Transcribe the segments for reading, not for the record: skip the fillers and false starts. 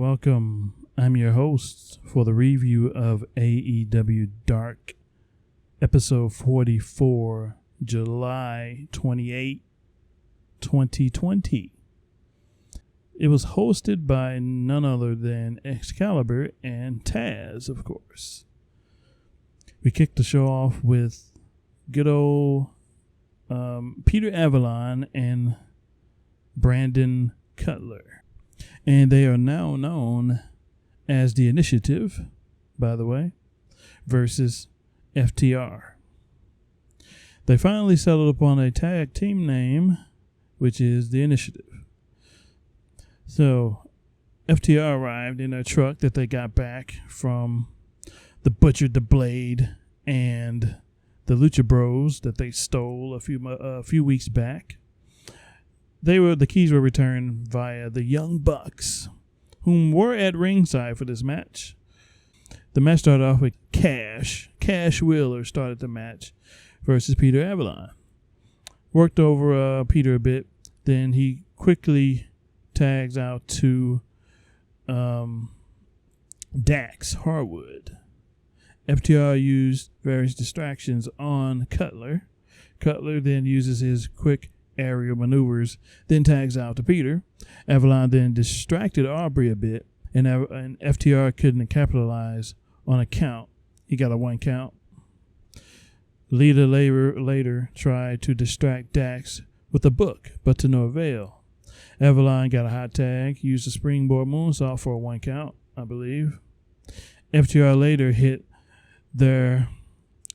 Welcome. I'm your host for the review of AEW Dark, episode 44, July 28, 2020. It was hosted by none other than Excalibur and Taz, of course. We kicked the show off with good old Peter Avalon and Brandon Cutler. And they are now known as The Initiative, by the way, versus FTR. They finally settled upon a tag team name, which is The Initiative. So, FTR arrived in a truck that they got back from the Butcher, the Blade, and the Lucha Bros that they stole a few weeks back. The keys were returned via the Young Bucks, whom were at ringside for this match. The match started off with Cash Wheeler started the match versus Peter Avalon. Worked over Peter a bit, then he quickly tags out to Dax Harwood. FTR used various distractions on Cutler. Cutler then uses his quick aerial maneuvers, then tags out to Peter. Avalon then distracted Aubrey a bit, and FTR couldn't capitalize on a count. He got a 1 count. Lita later tried to distract Dax with a book, but to no avail. Avalon got a hot tag, used a springboard moonsault for a 1 count, I believe. FTR later hit their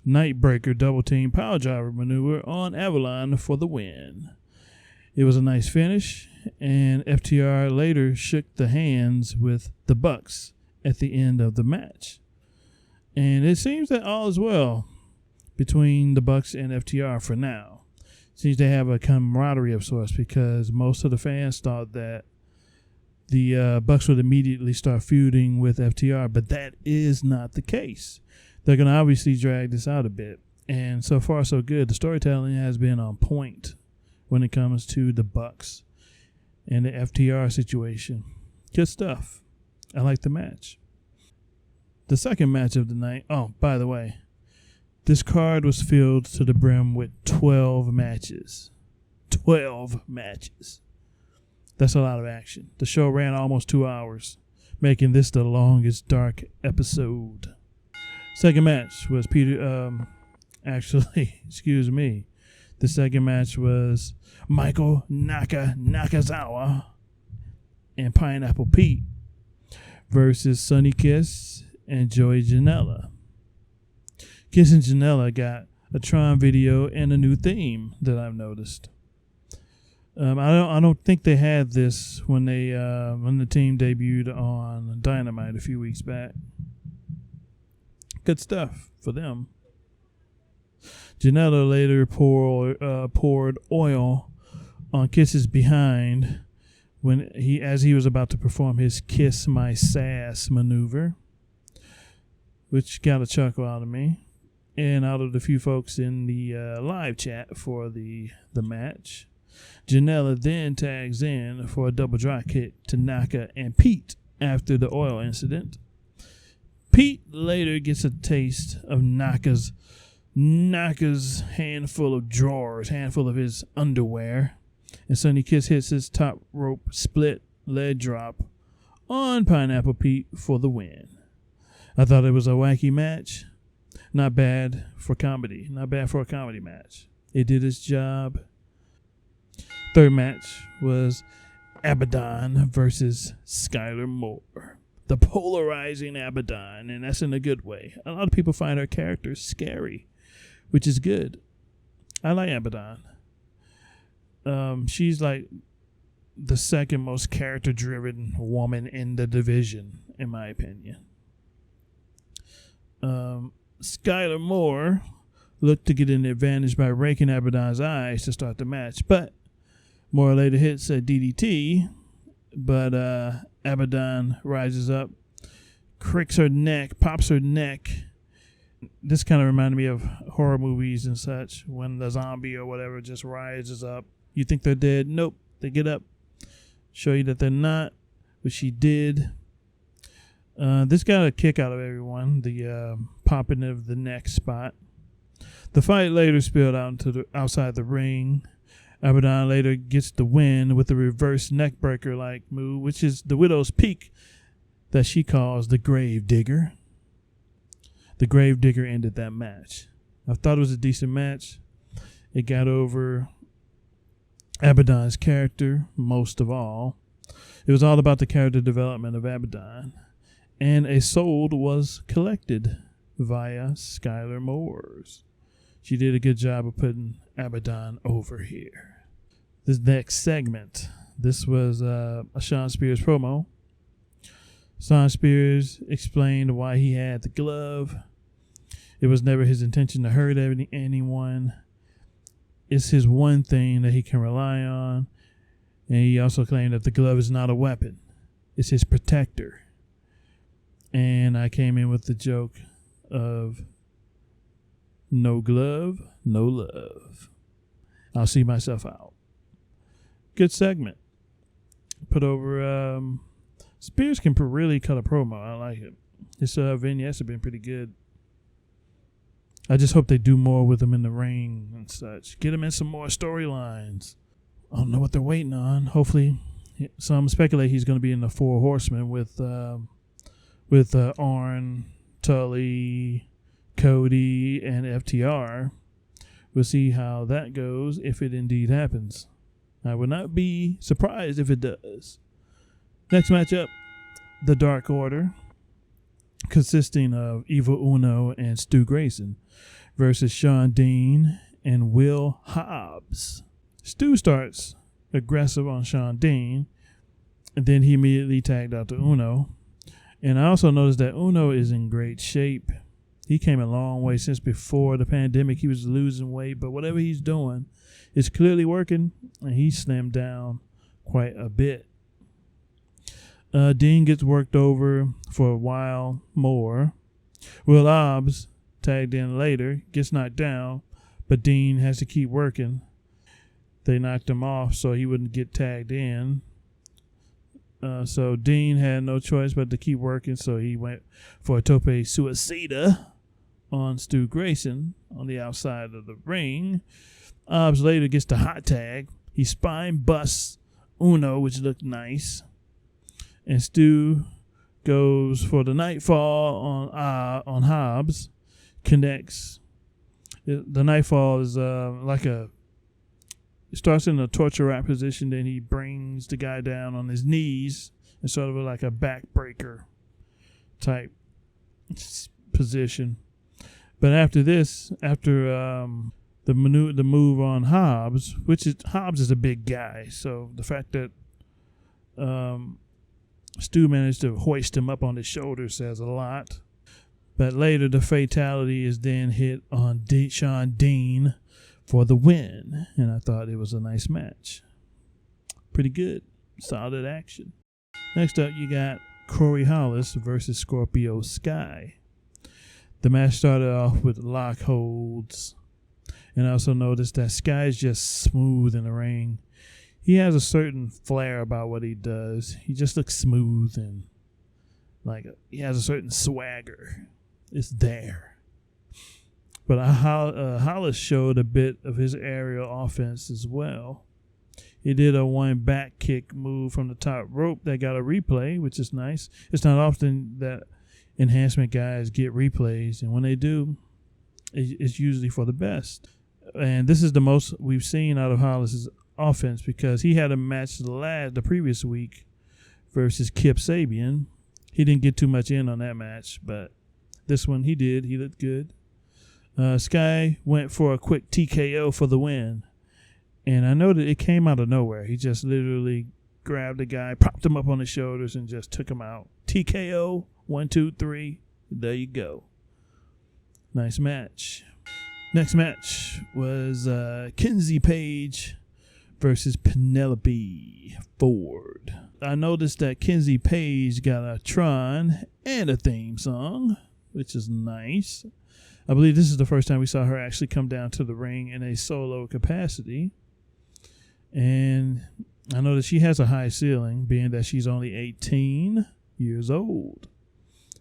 Nightbreaker double team power driver maneuver on Avalon for the win. It was a nice finish, and FTR later shook the hands with the Bucks at the end of the match. And it seems that all is well between the Bucks and FTR for now. Seems they have a camaraderie of sorts, because most of the fans thought that the Bucks would immediately start feuding with FTR, but that is not the case. They're going to obviously drag this out a bit, and so far so good. The storytelling has been on point when it comes to the Bucks and the FTR situation. Good stuff. I like the match. The second match of the night, oh, by the way, this card was filled to the brim with 12 matches. 12 matches. That's a lot of action. The show ran almost 2 hours, making this the longest Dark episode. Second match was The second match was Michael Nakazawa and Pineapple Pete versus Sonny Kiss and Joey Janela. Kiss and Janela got a Tron video and a new theme that I've noticed. I don't think they had this when the team debuted on Dynamite a few weeks back. Good stuff for them. Janela later poured oil on Kiss's behind as he was about to perform his Kiss My Sass maneuver, which got a chuckle out of me and out of the few folks in the live chat for the match. Janela then tags in for a double drop kick to Naka and Pete after the oil incident. Pete later gets a taste of Naka's handful of his underwear, and Sonny Kiss hits his top rope split leg drop on Pineapple Pete for the win. I thought it was a wacky match. Not bad for a comedy match. It did its job. Third match was Abaddon versus Skylar Moore. The polarizing Abaddon, and that's in a good way. A lot of people find her character scary, which is good. I like Abaddon. She's like the second most character-driven woman in the division, in my opinion. Skylar Moore looked to get an advantage by raking Abaddon's eyes to start the match, but Moore later hits a DDT, but Abaddon rises up, pops her neck. This kind of reminded me of horror movies and such, when the zombie or whatever just rises up. You think they're dead? Nope. They get up, show you that they're not, but she did. This got a kick out of everyone, the popping of the neck spot. The fight later spilled out into outside the ring. Abaddon later gets the win with a reverse neckbreaker-like move, which is the Widow's Peak that she calls the Grave Digger. The Grave Digger ended that match. I thought it was a decent match. It got over Abaddon's character most of all. It was all about the character development of Abaddon. And a soul was collected via Skylar Moores. She did a good job of putting Abaddon over here. This next segment, this was a Shawn Spears promo. Shawn Spears explained why he had the glove. It was never his intention to hurt anyone. It's his one thing that he can rely on. And he also claimed that the glove is not a weapon. It's his protector. And I came in with the joke of no glove, no love. I'll see myself out. Good segment. Put over, Spears can really cut a promo. I like it. His vignettes have been pretty good. I just hope they do more with him in the ring and such. Get him in some more storylines. I don't know what they're waiting on. Hopefully, some speculate he's going to be in the Four Horsemen with Arn, Tully, Cody, and FTR. We'll see how that goes if it indeed happens. I would not be surprised if it does. Next matchup, the Dark Order, consisting of Evil Uno and Stu Grayson, versus Shawn Dean and Will Hobbs. Stu starts aggressive on Shawn Dean, and then he immediately tagged out to Uno. And I also noticed that Uno is in great shape. He came a long way since before the pandemic. He was losing weight, but whatever he's doing is clearly working, and he slimmed down quite a bit. Dean gets worked over for a while more. Will Hobbs tagged in later, gets knocked down, but Dean has to keep working. They knocked him off so he wouldn't get tagged in. So Dean had no choice but to keep working, so he went for a tope suicida on Stu Grayson on the outside of the ring. Hobbs later gets the hot tag. He spine busts Uno, which looked nice. And Stu goes for the nightfall on Hobbs. Connects. The nightfall is it starts in a torture rack position, then he brings the guy down on his knees in sort of like a backbreaker type position. But after this, the move on Hobbs, Hobbs is a big guy, so the fact that Stu managed to hoist him up on his shoulders says a lot. But later, the fatality is then hit on Shawn Dean for the win, and I thought it was a nice match. Pretty good. Solid action. Next up, you got Corey Hollis versus Scorpio Sky. The match started off with lock holds, and I also noticed that Sky is just smooth in the ring. He has a certain flair about what he does. He just looks smooth and he has a certain swagger. It's there. But Hollis showed a bit of his aerial offense as well. He did a one back kick move from the top rope that got a replay, which is nice. It's not often that enhancement guys get replays, and when they do, it's usually for the best. And this is the most we've seen out of Hollis's offense, because he had a match the previous week versus Kip Sabian. He didn't get too much in on that match, but this one he did. He looked good. Sky went for a quick TKO for the win. And I know that it came out of nowhere. He just literally grabbed the guy, propped him up on his shoulders, and just took him out. TKO, 1, 2, 3. There you go. Nice match. Next match was Kenzie Page versus Penelope Ford. I noticed that Kenzie Page got a Tron and a theme song, which is nice. I believe this is the first time we saw her actually come down to the ring in a solo capacity. And I know that she has a high ceiling, being that she's only 18 years old.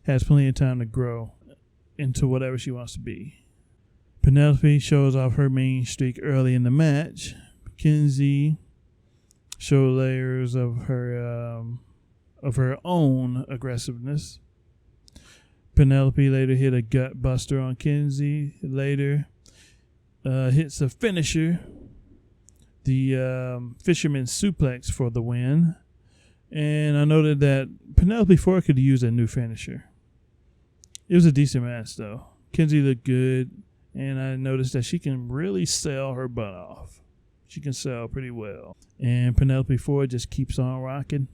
has plenty of time to grow into whatever she wants to be. Penelope shows off her mean streak early in the match. Kenzie showed layers of her own aggressiveness. Penelope later hit a gut buster on Kenzie. Later hits a finisher, the fisherman suplex for the win. And I noted that Penelope Ford could use a new finisher. It was a decent match, though. Kenzie looked good, and I noticed that she can really sell her butt off. She can sell pretty well. And Penelope Ford just keeps on rocking.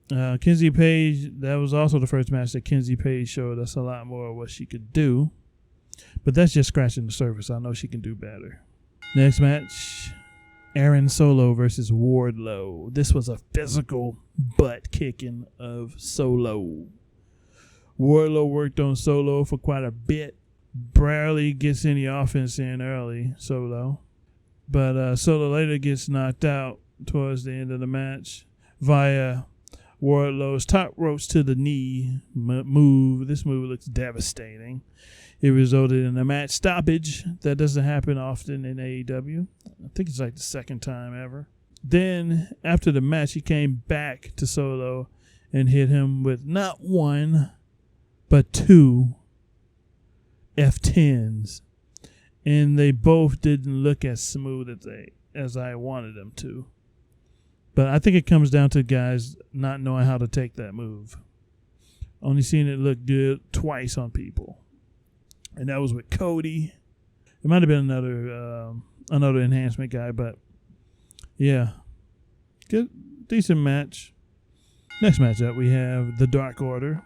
Kenzie Page, that was also the first match that Kenzie Page showed us a lot more of what she could do. But that's just scratching the surface. I know she can do better. Next match, Aaron Solo versus Wardlow. This was a physical butt kicking of Solo. Wardlow worked on Solo for quite a bit. Barely gets any offense in early, Solo. But Solo later gets knocked out towards the end of the match via Wardlow's top ropes to the knee move. This move looks devastating. It resulted in a match stoppage. That doesn't happen often in AEW. I think it's like the second time ever. Then, after the match, he came back to Solo and hit him with not one, but two F10s. And they both didn't look as smooth as I wanted them to. But I think it comes down to guys not knowing how to take that move. Only seen it look good twice on people. And that was with Cody. It might have been another enhancement guy, but yeah. Good, decent match. Next matchup, we have the Dark Order,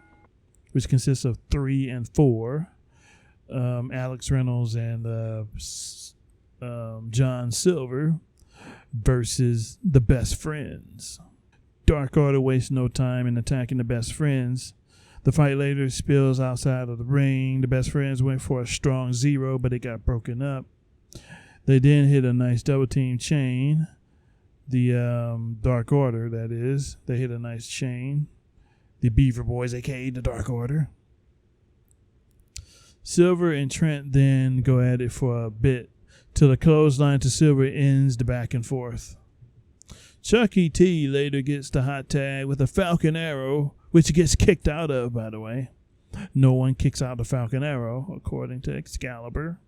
which consists of 3 and 4. Alex Reynolds and John Silver versus the Best Friends. Dark Order wastes no time in attacking the Best Friends. The fight later spills outside of the ring. The Best Friends went for a strong 0, but it got broken up. They then hit a nice double team chain. The Dark Order, that is. They hit a nice chain. The Beaver Boys, a.k.a. the Dark Order. Silver and Trent then go at it for a bit till the clothesline to Silver ends the back and forth. Chucky T later gets the hot tag with a Falcon Arrow, which gets kicked out of, by the way. No one kicks out the Falcon Arrow, according to Excalibur.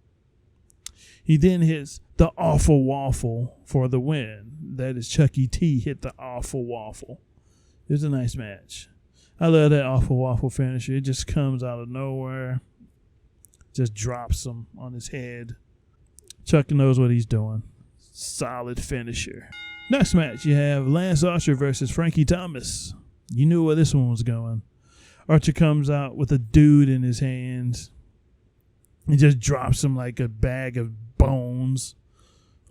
He then hits the Awful Waffle for the win. That is, Chucky T hit the Awful Waffle. It was a nice match. I love that Awful Waffle finisher. It just comes out of nowhere. Just drops him on his head. Chuck knows what he's doing. Solid finisher. Next match, you have Lance Archer versus Frankie Thomas. You knew where this one was going. Archer comes out with a dude in his hands and just drops him like a bag of bones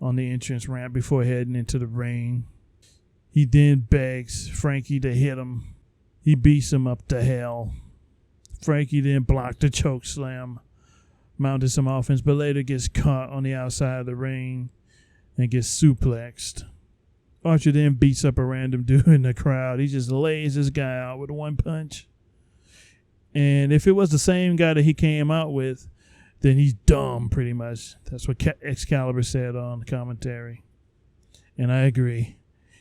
on the entrance ramp before heading into the ring. He then begs Frankie to hit him. He beats him up to hell. Frankie then blocked the choke slam, mounted some offense, but later gets caught on the outside of the ring and gets suplexed. Archer then beats up a random dude in the crowd. He just lays this guy out with one punch. And if it was the same guy that he came out with, then he's dumb, pretty much. That's what Excalibur said on the commentary. And I agree.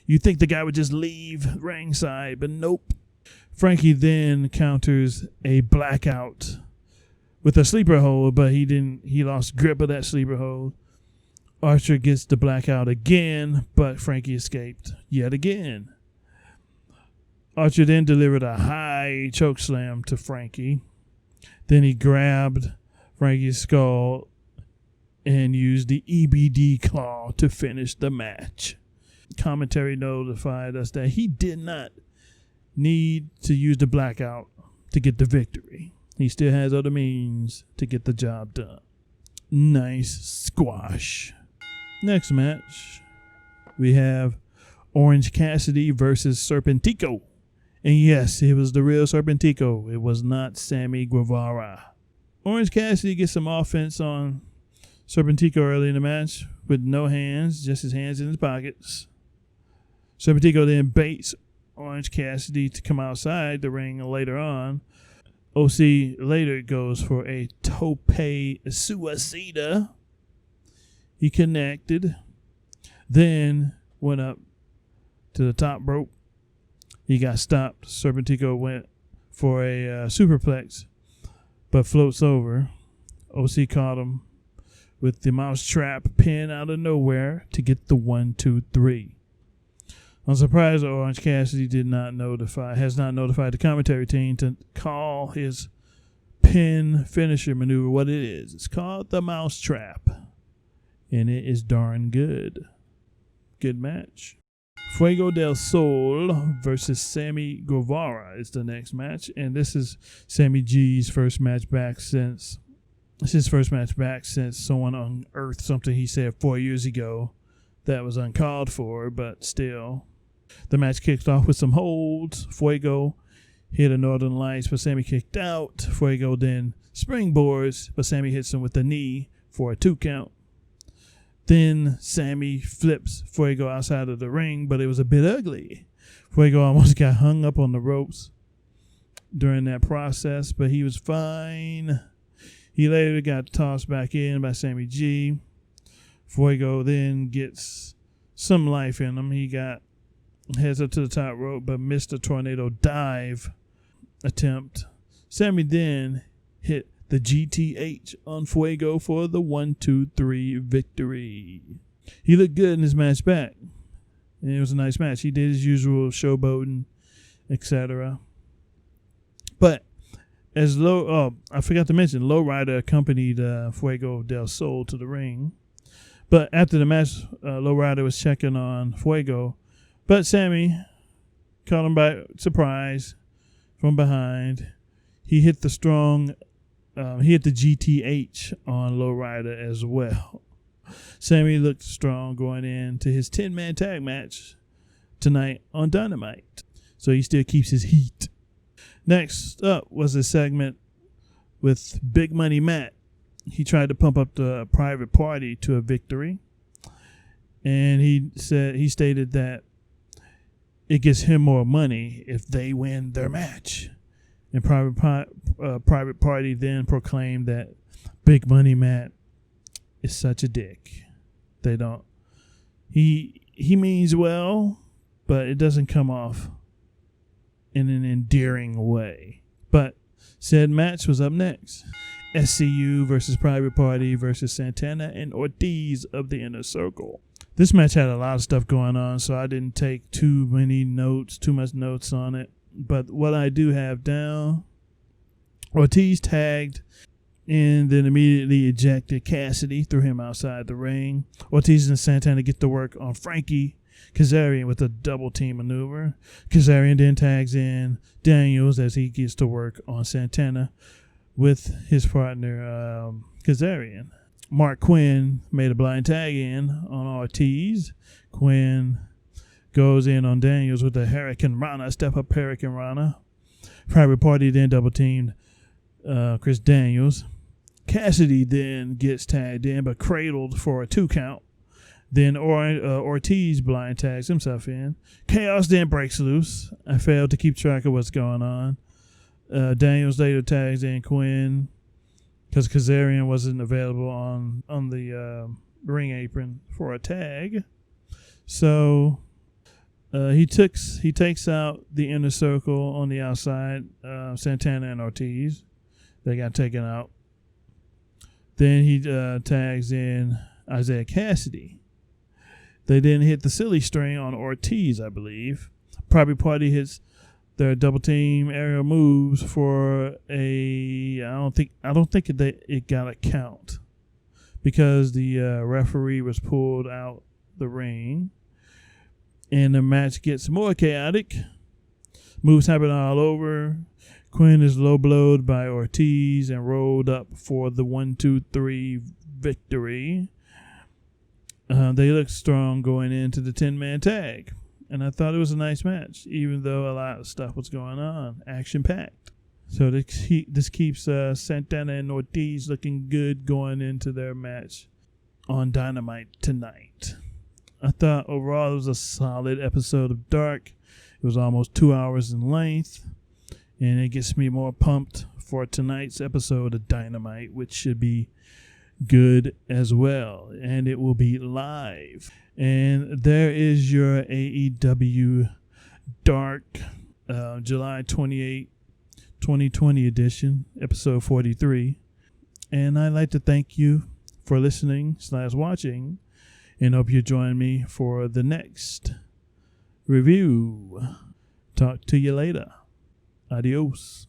You'd think the guy would just leave ringside, but nope. Frankie then counters a blackout with a sleeper hold, but he didn't. He lost grip of that sleeper hold. Archer gets the blackout again, but Frankie escaped yet again. Archer then delivered a high choke slam to Frankie. Then he grabbed Frankie's skull and used the EBD claw to finish the match. Commentary notified us that he did not need to use the blackout to get the victory. He still has other means to get the job done. Nice squash. Next match, we have Orange Cassidy versus Serpentico. And yes, it was the real Serpentico. It was not Sammy Guevara. Orange Cassidy gets some offense on Serpentico early in the match with no hands, just his hands in his pockets. Serpentico then baits Orange Cassidy to come outside the ring later on. OC later goes for a tope suicida. He connected, then went up to the top rope. He got stopped. Serpentico went for a superplex, but floats over. OC caught him with the mousetrap pin out of nowhere to get the 1, 2, 3. I'm surprised that Orange Cassidy has not notified the commentary team to call his pin finisher maneuver what it is. It's called the mousetrap, and it is darn good. Good match. Fuego del Sol versus Sammy Guevara is the next match, and this is Sammy G's first match back since someone unearthed something he said 4 years ago that was uncalled for, but still. The match kicked off with some holds. Fuego hit a Northern Lights, but Sammy kicked out. Fuego then springboards, but Sammy hits him with the knee for a 2 count. Then Sammy flips Fuego outside of the ring, but it was a bit ugly. Fuego almost got hung up on the ropes during that process, but he was fine. He later got tossed back in by Sammy G. Fuego then gets some life in him. He heads up to the top rope, but missed a tornado dive attempt. Sammy then hit the GTH on Fuego for the 1, 2, 3 victory. He looked good in his match back, and it was a nice match. He did his usual showboating, etc. But I forgot to mention, Lowrider accompanied Fuego del Sol to the ring. But after the match, Lowrider was checking on Fuego, but Sammy caught him by surprise from behind. He hit the GTH on Lowrider as well. Sammy looked strong going into his 10-man tag match tonight on Dynamite, so he still keeps his heat. Next up was a segment with Big Money Matt. He tried to pump up the Private Party to a victory, and he stated that it gets him more money if they win their match. And Private Party then proclaimed that Big Money Matt is such a dick. He means well, but it doesn't come off in an endearing way. But said match was up next. SCU versus Private Party versus Santana and Ortiz of the Inner Circle. This match had a lot of stuff going on, so I didn't take too much notes on it. But what I do have down, Ortiz tagged and then immediately ejected Cassidy, threw him outside the ring. Ortiz and Santana get to work on Frankie Kazarian with a double team maneuver. Kazarian then tags in Daniels as he gets to work on Santana with his partner Kazarian. Mark Quinn made a blind tag in on Ortiz. Quinn goes in on Daniels with a Hurricane Rana, step up Hurricane Rana. Private Party then double teamed Chris Daniels. Cassidy then gets tagged in but cradled for a 2 count. Then Ortiz blind tags himself in. Chaos then breaks loose. I failed to keep track of what's going on. Daniels later tags in Quinn because Kazarian wasn't available on the ring apron for a tag. So he takes out the Inner Circle on the outside, Santana and Ortiz. They got taken out. Then he tags in Isaiah Cassidy. They then hit the silly string on Ortiz, I believe. Private Party hits their double team aerial moves for I don't think it got a count because the referee was pulled out the ring, and the match gets more chaotic. Moves happen all over. Quinn is low blowed by Ortiz and rolled up for the 1, 2, 3 victory. They look strong going into the 10-man tag. And I thought it was a nice match, even though a lot of stuff was going on. Action-packed. So this keeps Santana and Ortiz looking good going into their match on Dynamite tonight. I thought overall it was a solid episode of Dark. It was almost 2 hours in length. And it gets me more pumped for tonight's episode of Dynamite, which should be good as well. And it will be live. And there is your AEW Dark July 28, 2020 edition, episode 43. And I'd like to thank you for listening / watching, and hope you join me for the next review. Talk to you later. Adios.